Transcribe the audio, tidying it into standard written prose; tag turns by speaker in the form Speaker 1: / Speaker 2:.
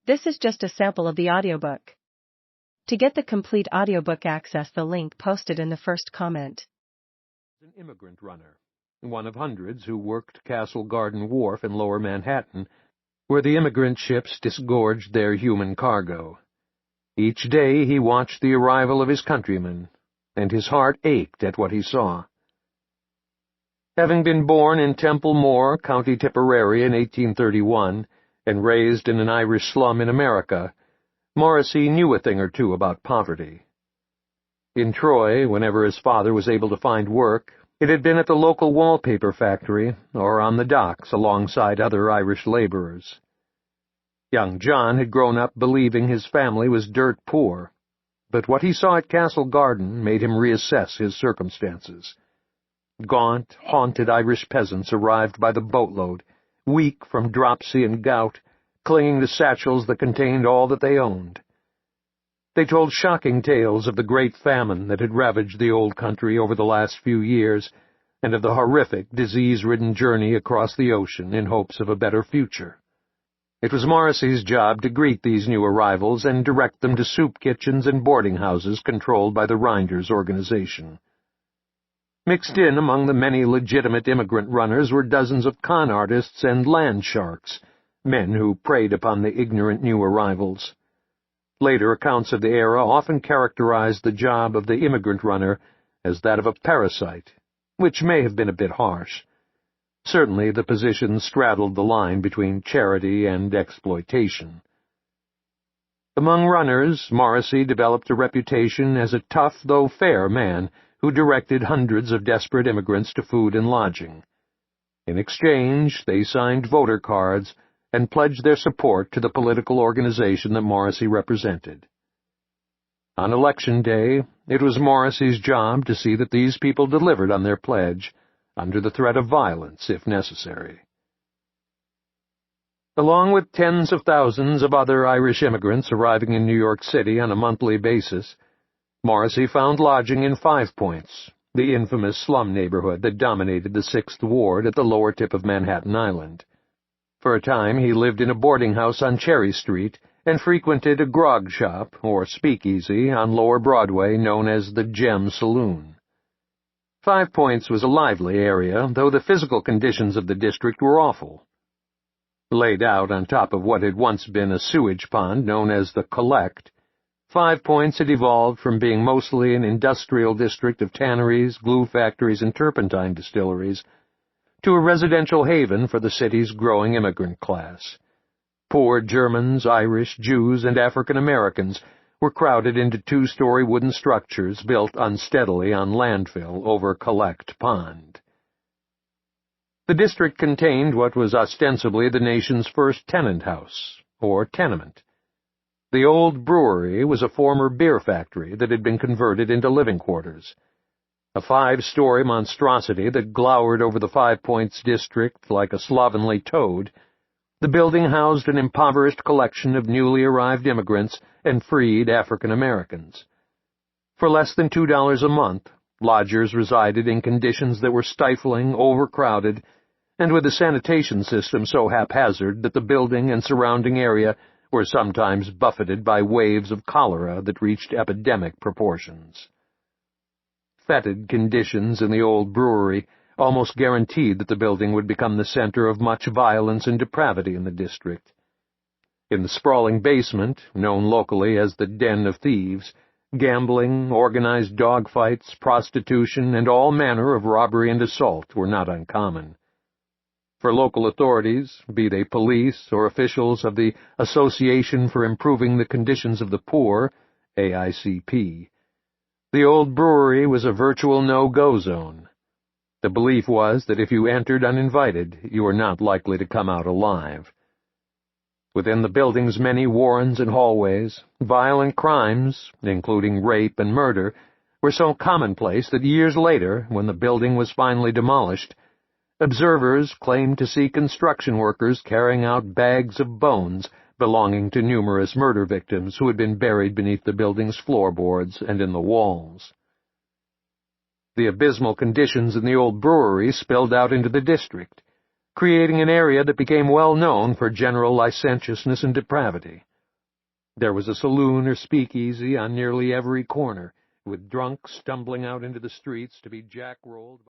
Speaker 1: This is just a sample of the audiobook. To get the complete audiobook, access the link posted in the first comment.
Speaker 2: An immigrant runner, one of hundreds who worked Castle Garden Wharf in Lower Manhattan, where the immigrant ships disgorged their human cargo. Each day he watched the arrival of his countrymen, and his heart ached at what he saw. Having been born in Temple Moor, County Tipperary in 1831, and raised in an Irish slum in America, Morrissey knew a thing or two about poverty. In Troy, whenever his father was able to find work, it had been at the local wallpaper factory or on the docks alongside other Irish laborers. Young John had grown up believing his family was dirt poor, but what he saw at Castle Garden made him reassess his circumstances. Gaunt, haunted Irish peasants arrived by the boatload, weak from dropsy and gout, clinging to satchels that contained all that they owned. They told shocking tales of the great famine that had ravaged the old country over the last few years, and of the horrific, disease-ridden journey across the ocean in hopes of a better future. It was Morrissey's job to greet these new arrivals and direct them to soup kitchens and boarding houses controlled by the Reinders organization. Mixed in among the many legitimate immigrant runners were dozens of con artists and land sharks, men who preyed upon the ignorant new arrivals. Later accounts of the era often characterized the job of the immigrant runner as that of a parasite, which may have been a bit harsh. Certainly the position straddled the line between charity and exploitation. Among runners, Morrissey developed a reputation as a tough though fair man who directed hundreds of desperate immigrants to food and lodging. In exchange, they signed voter cards and pledged their support to the political organization that Morrissey represented. On Election Day, it was Morrissey's job to see that these people delivered on their pledge, under the threat of violence if necessary. Along with tens of thousands of other Irish immigrants arriving in New York City on a monthly basis, Morrissey found lodging in 5 Points, the infamous slum neighborhood that dominated the 6th Ward at the lower tip of Manhattan Island. For a time he lived in a boarding house on Cherry Street and frequented a grog shop, or speakeasy, on Lower Broadway known as the Gem Saloon. 5 Points was a lively area, though the physical conditions of the district were awful. Laid out on top of what had once been a sewage pond known as the Collect, 5 Points had evolved from being mostly an industrial district of tanneries, glue factories, and turpentine distilleries to a residential haven for the city's growing immigrant class. Poor Germans, Irish, Jews, and African Americans were crowded into 2-story wooden structures built unsteadily on landfill over Collect Pond. The district contained what was ostensibly the nation's first tenant house, or tenement. The old brewery was a former beer factory that had been converted into living quarters. A 5-story monstrosity that glowered over the 5 Points district like a slovenly toad, the building housed an impoverished collection of newly arrived immigrants and freed African Americans. For less than $2 a month, lodgers resided in conditions that were stifling, overcrowded, and with a sanitation system so haphazard that the building and surrounding area were sometimes buffeted by waves of cholera that reached epidemic proportions. Fetid conditions in the old brewery almost guaranteed that the building would become the center of much violence and depravity in the district. In the sprawling basement, known locally as the Den of Thieves, gambling, organized dogfights, prostitution, and all manner of robbery and assault were not uncommon. For local authorities, be they police or officials of the Association for Improving the Conditions of the Poor, AICP, the old brewery was a virtual no-go zone. The belief was that if you entered uninvited, you were not likely to come out alive. Within the building's many warrens and hallways, violent crimes, including rape and murder, were so commonplace that years later, when the building was finally demolished, observers claimed to see construction workers carrying out bags of bones belonging to numerous murder victims who had been buried beneath the building's floorboards and in the walls. The abysmal conditions in the old brewery spilled out into the district, creating an area that became well known for general licentiousness and depravity. There was a saloon or speakeasy on nearly every corner, with drunks stumbling out into the streets to be jack-rolled.